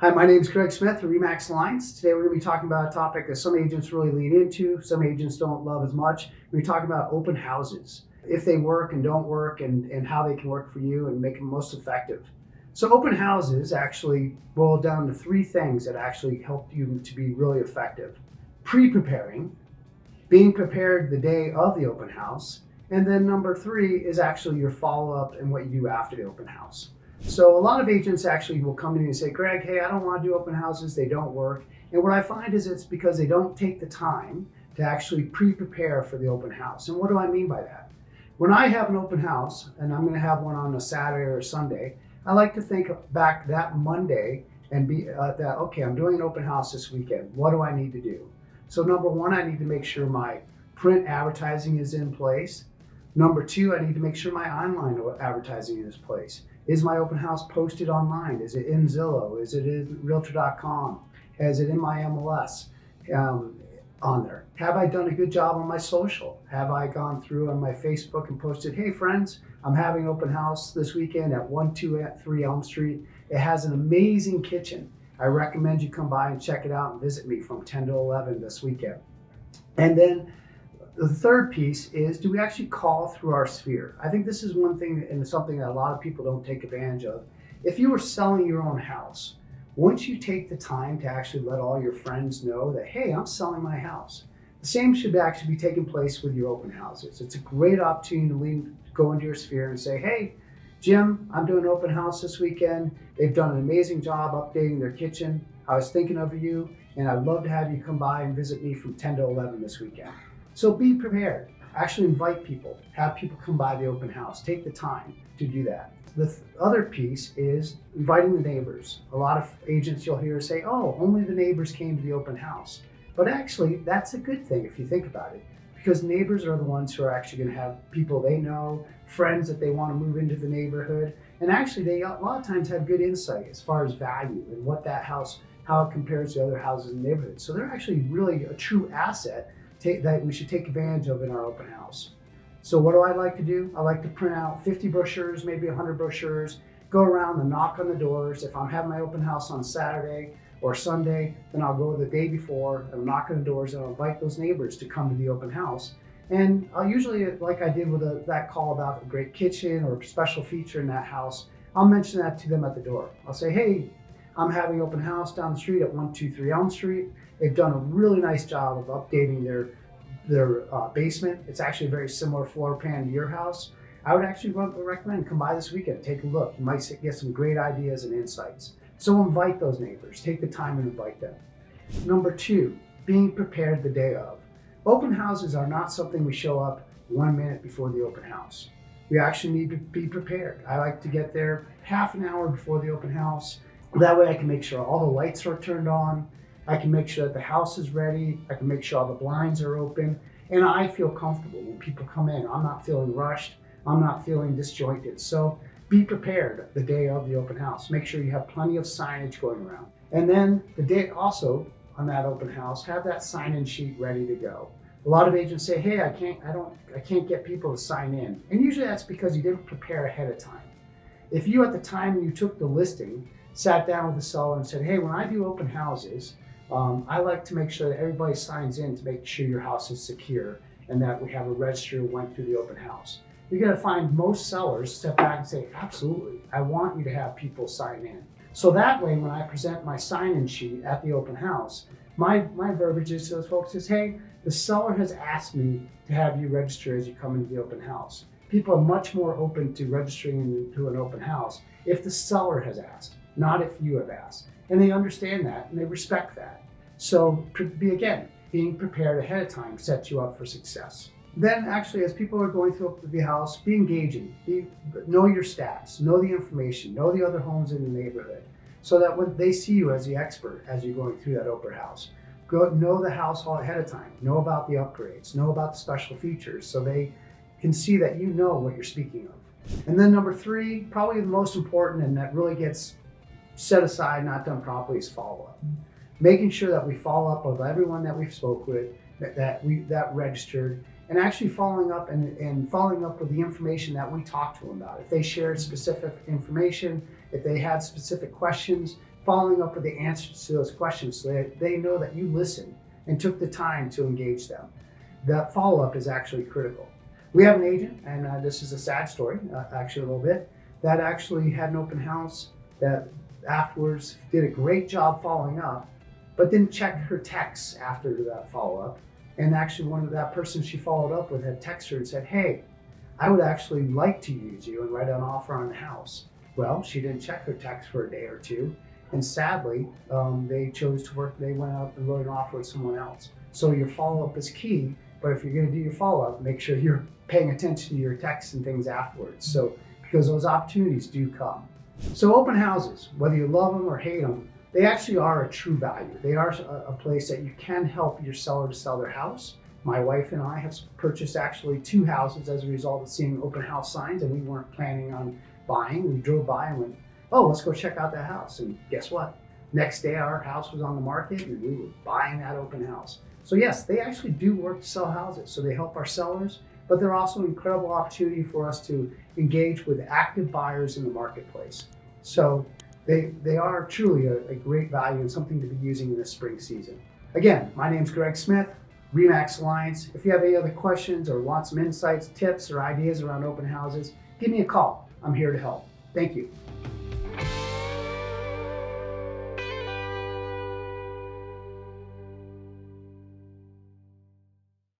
Hi, my name is Craig Smith of Remax Alliance. Today we're going to be talking about a topic that some agents really lean into, some agents don't love as much. We're talking about open houses, if they work and don't work, and how they can work for you and make them most effective. So open houses actually boil down to three things that actually help you to be really effective. Pre-preparing, being prepared the day of the open house, and then number three is actually your follow-up and what you do after the open house. So a lot of agents actually will come to me and say, Greg, hey, I don't want to do open houses. They don't work. And what I find is it's because they don't take the time to actually pre-prepare for the open house. And what do I mean by that? When I have an open house, and I'm going to have one on a Saturday or a Sunday, I like to think back that Monday and be okay, I'm doing an open house this weekend. What do I need to do? So number one, I need to make sure my print advertising is in place. Number two, I need to make sure my online advertising is in place. Is my open house posted online? Is it in Zillow? Is it in realtor.com? Is it in my MLS on there? Have I done a good job on my social? Have I gone through on my Facebook and posted, hey friends, I'm having an open house this weekend at 123 Elm Street. It has an amazing kitchen. I recommend you come by and check it out and visit me from 10 to 11 this weekend. And then the third piece is, do we actually call through our sphere? I think this is one thing and something that a lot of people don't take advantage of. If you were selling your own house, once you take the time to actually let all your friends know that, hey, I'm selling my house, the same should actually be taking place with your open houses. It's a great opportunity to go into your sphere and say, hey, Jim, I'm doing an open house this weekend. They've done an amazing job updating their kitchen. I was thinking of you, and I'd love to have you come by and visit me from 10 to 11 this weekend. So be prepared. Actually invite people. Have people come by the open house. Take the time to do that. The other piece is inviting the neighbors. A lot of agents you'll hear say, oh, only the neighbors came to the open house. But actually, that's a good thing if you think about it, because neighbors are the ones who are actually going to have people they know, friends that they want to move into the neighborhood. And actually, they a lot of times have good insight as far as value and what that house, how it compares to other houses in the neighborhood. So they're actually really a true asset that we should take advantage of in our open house. So what do I like to do? I like to print out 50 brochures, maybe 100 brochures, go around and knock on the doors. If I'm having my open house on Saturday or Sunday, then I'll go the day before and knock on the doors and I'll invite those neighbors to come to the open house. And I'll usually, like I did with that call about a great kitchen or a special feature in that house, I'll mention that to them at the door. I'll say, hey, I'm having an open house down the street at 123 Elm Street. They've done a really nice job of updating their basement. It's actually a very similar floor plan to your house. I would actually recommend come by this weekend, take a look. You might get some great ideas and insights. So invite those neighbors. Take the time and invite them. Number two, being prepared the day of. Open houses are not something we show up 1 minute before the open house. We actually need to be prepared. I like to get there half an hour before the open house. That way I can make sure all the lights are turned on. I can make sure that the house is ready. I can make sure all the blinds are open. And I feel comfortable when people come in. I'm not feeling rushed. I'm not feeling disjointed. So be prepared the day of the open house. Make sure you have plenty of signage going around. And then the day also on that open house, have that sign-in sheet ready to go. A lot of agents say, hey, I can't get people to sign in. And usually that's because you didn't prepare ahead of time. If you at the time you took the listing, sat down with the seller and said, hey, when I do open houses, I like to make sure that everybody signs in to make sure your house is secure and that we have a registry who went through the open house. You're going to find most sellers step back and say, absolutely, I want you to have people sign in. So that way, when I present my sign-in sheet at the open house, my verbiage is to those folks is, hey, the seller has asked me to have you register as you come into the open house. People are much more open to registering into an open house if the seller has asked, not if you have asked. And they understand that and they respect that. So being prepared ahead of time sets you up for success. Then actually, as people are going through the house, be engaging, know your stats, know the information, know the other homes in the neighborhood, so that when they see you as the expert as you're going through that open house, know the house all ahead of time, know about the upgrades, know about the special features, so they can see that you know what you're speaking of. And then number three, probably the most important and that really gets set aside, not done properly, is follow-up. Making sure that we follow up with everyone that we've spoke with, that registered, and actually following up and following up with the information that we talked to them about. If they shared specific information, if they had specific questions, following up with the answers to those questions so that they know that you listened and took the time to engage them. That follow-up is actually critical. We have an agent, and this is a sad story, actually a little bit, that actually had an open house that afterwards did a great job following up, but didn't check her texts after that follow-up. And actually that person she followed up with had texted her and said, hey, I would actually like to use you and write an offer on the house. Well, she didn't check her text for a day or two. And sadly, they went out and wrote an offer with someone else. So your follow-up is key, but if you're gonna do your follow-up, make sure you're paying attention to your texts and things afterwards. So, because those opportunities do come. So open houses, whether you love them or hate them, they actually are a true value. They are a place that you can help your seller to sell their house. My wife and I have purchased actually 2 houses as a result of seeing open house signs, and we weren't planning on buying. We drove by and went, oh, let's go check out that house. And guess what? Next day our house was on the market and we were buying that open house. So yes, they actually do work to sell houses. So they help our sellers, but they're also an incredible opportunity for us to engage with active buyers in the marketplace. So they are truly a great value and something to be using in this spring season. Again, my name's Greg Smith, RE/MAX Alliance. If you have any other questions or want some insights, tips, or ideas around open houses, give me a call. I'm here to help. Thank you.